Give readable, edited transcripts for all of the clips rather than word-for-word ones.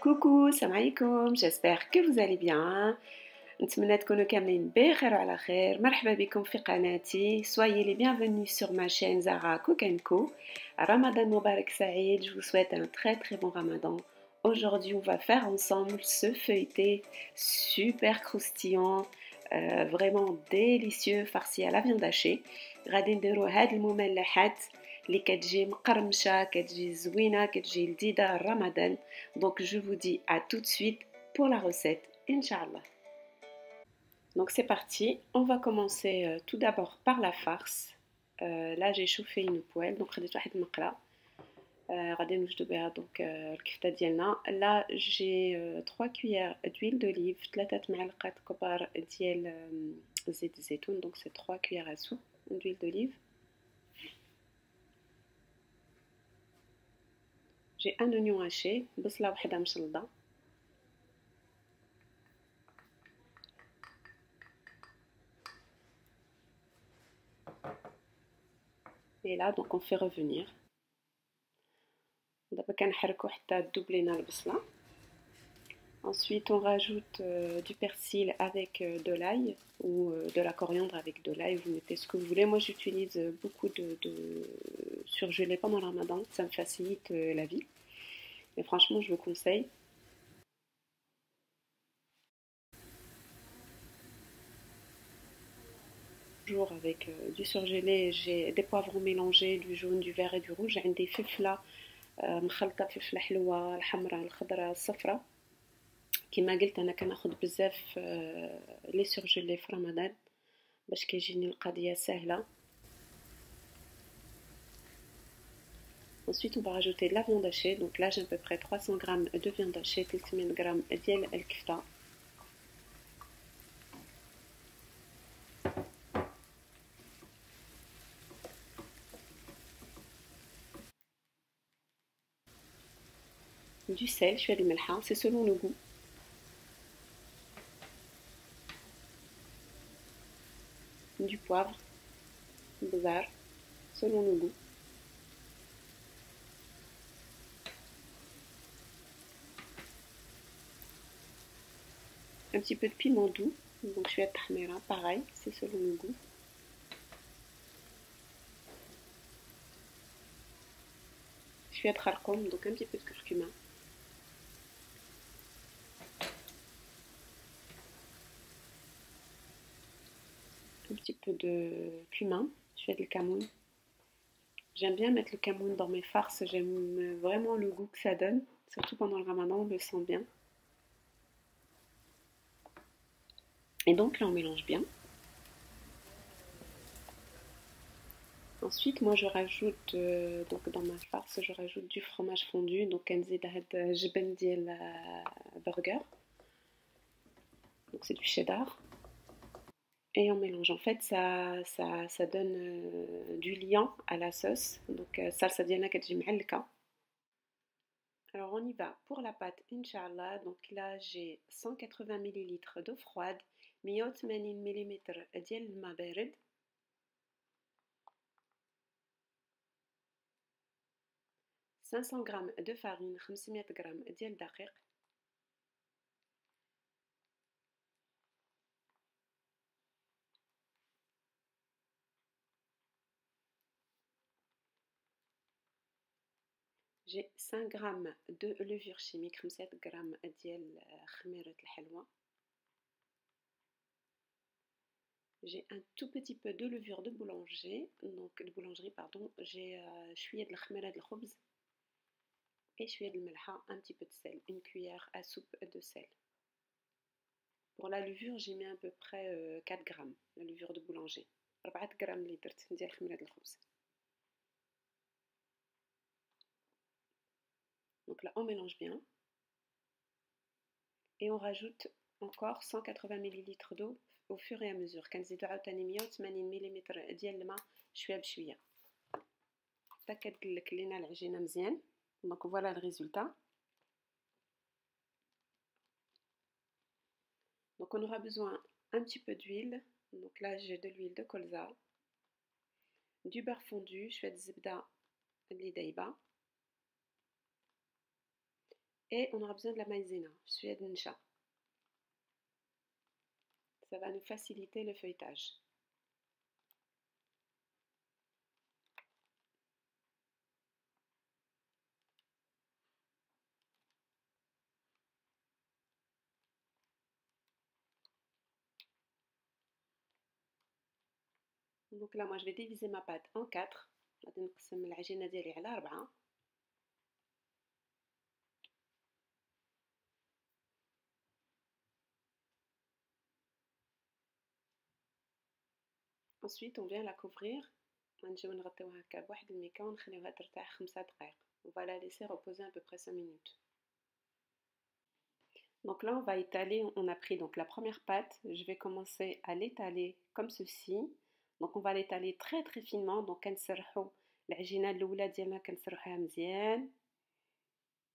Coucou, salam alaikum, j'espère que vous allez bien. نتمنى تكونوا كاملين بخير وعلى خير. مرحبا بكم في قناتي. Soyez les bienvenus sur ma chaîne Zara Cook & Co. Ramadan Mubarak Saïd, je vous souhaite un très très bon Ramadan. Aujourd'hui, on va faire ensemble ce feuilleté super croustillant, vraiment délicieux, farci à la viande hachée. غادي نديرو هاد المملحات اللي كتجي مقرمشه كتجي زوينه كتجي لذيذه رمضان. Donc je vous dis à tout de suite pour la recette, Inch'Allah. Donc c'est parti, on va commencer tout d'abord par la farce. Là j'ai chauffé une poêle, donc خديت واحد المقله غادي نوجدو بها دونك الكفته ديالنا. Là j'ai 3 cuillères d'huile d'olive, 3 معالق كبار ديال زيت الزيتون, donc c'est 3 cuillères à soupe d'huile d'olive. J'ai un oignon haché, بصلة وحدة مشلضة. Et là donc on fait revenir. دابا كنحركو حتى تذوب لينا البصلة. Ensuite on rajoute du persil avec de l'ail ou de la coriandre avec de l'ail, vous mettez ce que vous voulez. Moi j'utilise beaucoup de surgelé pendant le ramadan, ça me facilite la vie. Mais franchement je vous conseille. Toujours avec du surgelé, j'ai des poivrons mélangés, du jaune, du vert et du rouge. عندي فلفلة مخلطة, فلفلة حلوة الحمراء الخضراء الصفراء. كما قلت انا كناخد بزاف لي سورجيلي في رمضان باش كيجيني القضيه سهله. Ensuite on va rajouter de la viande hachée, donc là j'ai à peu près 300 g de viande hachée, 300 g ديال الكفته. Du sel, شويه الملحه, c'est selon le goût. Du poivre, بزار, selon le goût. Un petit peu de piment doux, donc شويه تحميره, pareil, c'est selon le goût. شويه خرقوم, donc un petit peu de curcuma. Un petit peu de cumin, je fais du camoun. J'aime bien mettre le camoun dans mes farces, j'aime vraiment le goût que ça donne, surtout pendant le ramadan, on le sent bien. Et donc là on mélange bien. Ensuite moi je rajoute, donc dans ma farce je rajoute du fromage fondu, donc كنزيد هاد جبن ديال burger, donc c'est du cheddar. Et on mélange, en fait ça donne du liant à la sauce, donc salsa ديالنا كتجي معلكة. Alors on y va pour la pâte, Inch'Allah. Donc là j'ai 180 ml d'eau froide, 180 ملم ديال الماء بارد, « 500 g de farine, 500 g ديال الدقيق. J'ai 5 g de levure chimique, 5 g ديال خميرة الحلوى. J'ai un tout petit peu de levure de boulangerie, pardon. J'ai شوية الخميرة د الخبز et شوية د الملحة, un petit peu de sel, une cuillère à soupe de sel. Pour la levure, j'y mets à peu près 4 g, la levure de boulanger. 4 g اللي درت ديال خميرة الخبز. Donc là on mélange bien et on rajoute encore 180 ml d'eau au fur et à mesure. كنزيدو عاوتاني 180 ملم ديال الماء شويه بشويه حتى كتدلك لينا العجينه مزيان. Donc voilà le résultat. Donc on aura besoin un petit peu d'huile. Donc là j'ai de l'huile de colza, du beurre fondu, شويه الزبده اللي دايبه, et on aura besoin de la maïzena, شوية نشا. Ça va nous faciliter le feuilletage. Donc là, moi, je vais diviser ma pâte en 4. غادي نقسم العجينة ديالي على 4. Ensuite, on vient la couvrir. غنجيو نغطيوها هكا بواحد الميكا ونخليوها ترتاح 5 دقائق. On va la laisser reposer à peu près 5 minutes. Donc là, on va étaler. On a pris donc la première pâte. Je vais commencer à l'étaler comme ceci. Donc on va l'étaler très très finement. Donc كنسرحوا العجينة الأولى ديالنا كنسرحوها مزيان.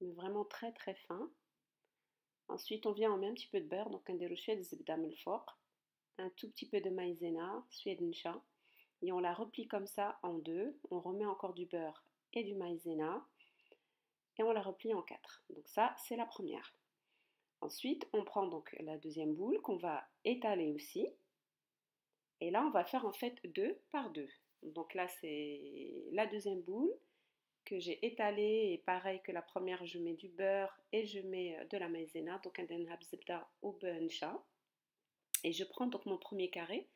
Mais vraiment très très fin. Ensuite, on vient, on met un petit peu de beurre. Donc نديرو شوية الزبدة من الفوق. Un tout petit peu de maïzena, شوية نشا. Et on la replie comme ça en deux. On remet encore du beurre et du maïzena. Et on la replie en 4. Donc ça, c'est la première. Ensuite, on prend donc la deuxième boule qu'on va étaler aussi. Et là, on va faire en fait 2 par 2. Donc là, c'est la deuxième boule que j'ai étalée. Et pareil que la première, je mets du beurre et je mets de la maïzena. Donc, ou bencha. Et je prends donc mon premier carré.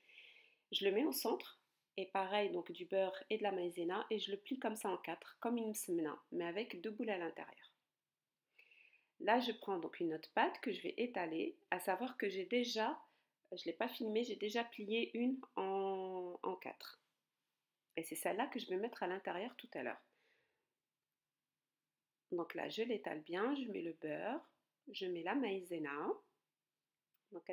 Je le mets au centre. Et pareil, donc du beurre et de la maïzena. Et je le plie comme ça en 4, comme une msemna, mais avec 2 boules à l'intérieur. Là, je prends donc une autre pâte que je vais étaler, à savoir que j'ai déjà, je ne l'ai pas filmée, j'ai déjà plié une en 4. Et c'est celle-là que je vais mettre à l'intérieur tout à l'heure. Donc là, je l'étale bien, je mets le beurre, je mets la maïzena. Donc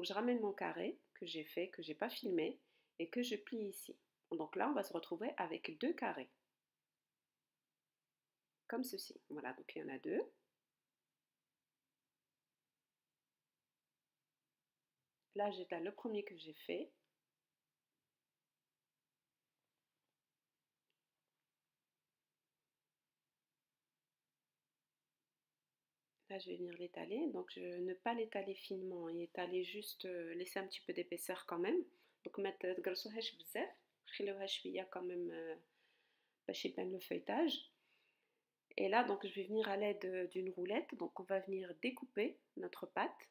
je ramène mon carré que j'ai fait, que j'ai pas filmé et que je plie ici. Donc là, on va se retrouver avec 2 carrés. Comme ceci. Voilà, donc il y en a 2. Là, j'étale le premier que j'ai fait. Là, je vais venir l'étaler. Donc, je ne pas l'étaler finement et étaler juste, laisser un petit peu d'épaisseur quand même. Donc, ما تقرصوهاش بزاف. خليوها شوية quand même باش يبان le feuilletage. Et là, donc, je vais venir à l'aide d'une roulette. Donc, on va venir découper notre pâte.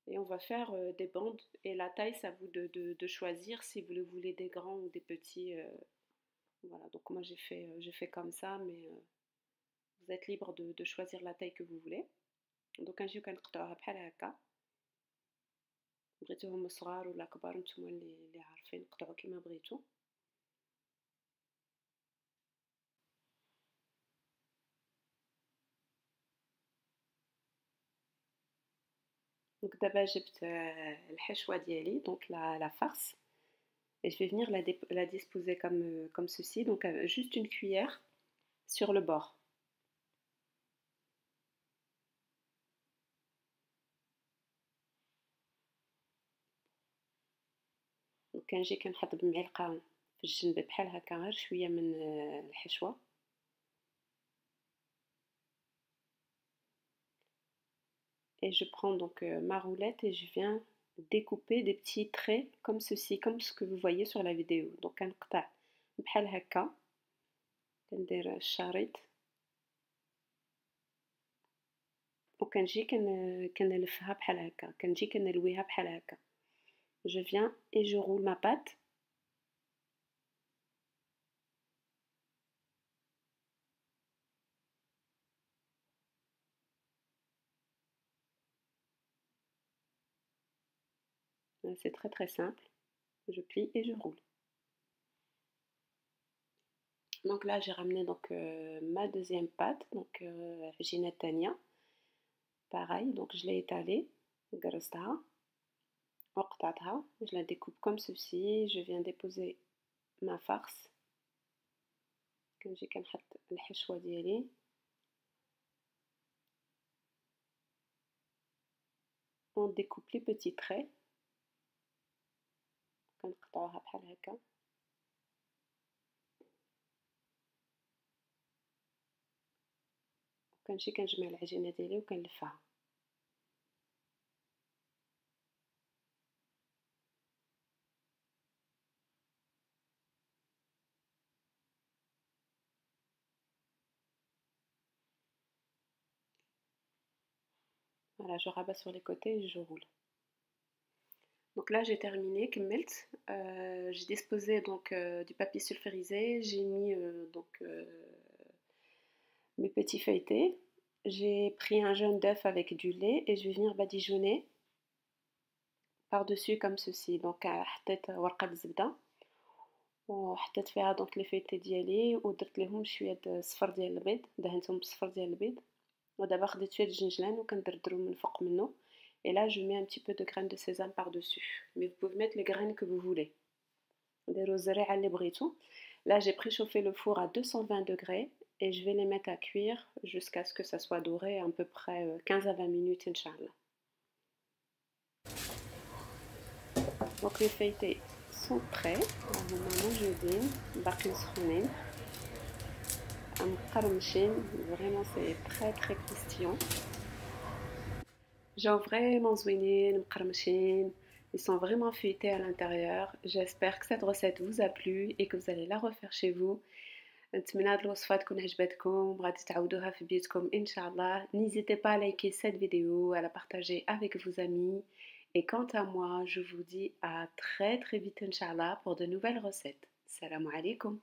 Et on va faire des bandes. Et la taille, c'est à vous de choisir si vous le voulez des grands ou des petits. Voilà, donc moi j'ai fait comme ça, mais vous êtes libre de choisir la taille que vous voulez. Donc نجيو كنقطعوها بحال هكا. بغيتوهم صغار ولا كبار نتوما اللي عارفين قطعوا كيما بغيتو. Donc d'abord جبت الحشوة ديالي donc la farce et je vais venir la disposer comme ceci, donc juste une cuillère sur le bord. Donc كنجي كنحط بمعلقة في الجنب بحال هكا غير شوية من الحشوة. Et je prends donc ma roulette et je viens découper des petits traits comme ceci, comme ce que vous voyez sur la vidéo. Donc كنقطع بحال هكا كندير الشريط وكنجي كنلفها بحال هكا كنجي كنلويها بحال هكا. Je viens et je roule ma pâte. C'est très très simple. Je plie et je roule. Donc là, j'ai ramené donc ma deuxième pâte, donc عجينة تانية. Pareil, donc je l'ai étalée, قرصتها وقطعتها. Je la découpe comme ceci. Je viens déposer ma farce. كنجي كنحط الحشوة ديالي. On découpe les petits traits. كنقطعوها بحال هكا وكنمشي كنجمع العجينه ديالي وكنلفها. Voilà, je rabats sur les côtés et je roule. Donc là, j'ai terminé, كملت. J'ai disposé donc du papier sulfurisé, j'ai mis mes petits feuilletés. J'ai pris un jaune d'œuf avec du lait et je vais venir badigeonner par-dessus comme ceci. Donc حطيت ورقة زبدة وحطيت فيها دونك لي فيتي ديالي ودرت ليهم شويه د الصفر ديال البيض، دهنتهم بالصفر ديال البيض. ودابا خديت شويه الجنجلان وكندردرو من فوق منه. Et là, je mets un petit peu de graines de sésame par-dessus. Mais vous pouvez mettre les graines que vous voulez. ديرو الزريعه اللي بغيتو. Là, j'ai préchauffé le four à 220 degrés et je vais les mettre à cuire jusqu'à ce que ça soit doré, à peu près 15 à 20 minutes, Inch'Allah. Donc les feuilletés sont prêts. هما موجودين باقي سخونين مقرمشين. Vraiment c'est très très croustillant. Genre vraiment زوينين مقرمشين. Ils sont vraiment feuilletés à l'intérieur. J'espère que cette recette vous a plu et que vous allez la refaire chez vous. نتمنى هاد الوصفة تكون عجبتكم غادي تعاودوها في بيتكم ان شاء الله. N'hésitez pas à liker cette vidéo, à la partager avec vos amis. Et quant à moi, je vous dis à très très vite Inch'Allah pour de nouvelles recettes. Salam alaikum.